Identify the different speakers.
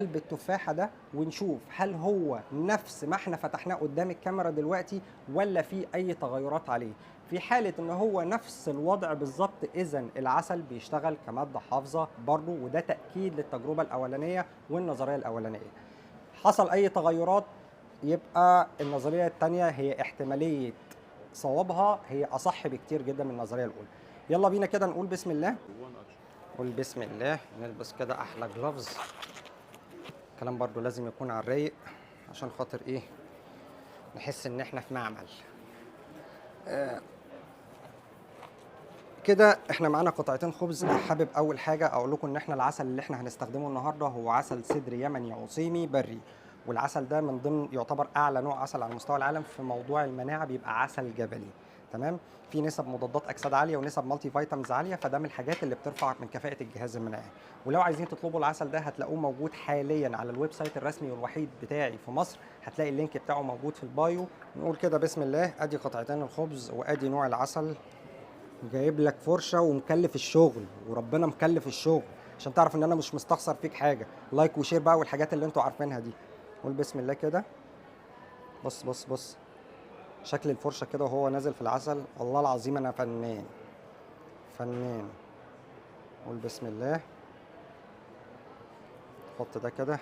Speaker 1: قلب التفاحة ده ونشوف هل هو نفس ما احنا فتحناه قدام الكاميرا دلوقتي ولا في أي تغيرات عليه. في حالة إن هو نفس الوضع بالظبط إذا العسل بيشتغل كمادة حافظة برضه، وده تأكيد للتجربة الأولانية والنظرية الأولانية. حصل أي تغيرات يبقى النظرية التانية هي احتمالية صوابها هي أصح بكتير جدا من النظرية الأولى. يلا بينا كده نقول بسم الله. قول بسم الله، نلبس كده أحلى جلافز. الكلام برضو لازم يكون على الرايق عشان خاطر ايه، نحس ان احنا في معمل. كده احنا معانا قطعتين خبز. حابب اول حاجه اقول لكم ان احنا العسل اللي احنا هنستخدمه النهارده هو عسل سدر يمني عصيمي بري، والعسل ده من ضمن يعتبر اعلى نوع عسل على مستوى العالم في موضوع المناعه، بيبقى عسل جبلي. تمام. في نسب مضادات اكسده عاليه ونسب مالتي فيتامينز عاليه، فده من الحاجات اللي بترفع من كفاءه الجهاز المناعي. ولو عايزين تطلبوا العسل ده هتلاقوه موجود حاليا على الويب سايت الرسمي والوحيد بتاعي في مصر، هتلاقي اللينك بتاعه موجود في البايو. نقول كده بسم الله. ادي قطعتين الخبز وادي نوع العسل. جايب لك فرشه ومكلف الشغل، وربنا مكلف الشغل عشان تعرف ان انا مش مستخسر فيك حاجه. لايك وشير بقى والحاجات اللي انتوا عارفينها دي. قول بسم الله كده. بص بص بص شكل الفرشه كده وهو نازل في العسل، والله العظيم انا فنان فنان. قول بسم الله. حط ده كده